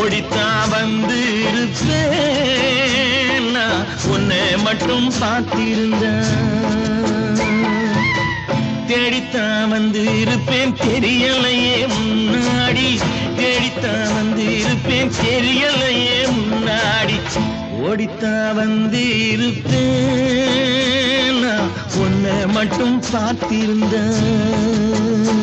ஓடித்தான் வந்து இருப்பேன் நான் உன்னை மட்டும் பார்த்திருந்தேன். தேடித்தான் வந்து இருப்பேன் தெரியலையே முன்னாடி, தேடித்தான் வந்து இருப்பேன் தெரியலையே முன்னாடி. ஓடித்தான் வந்து இருப்பேன் நான் உன்னை மட்டும் பார்த்திருந்தேன்.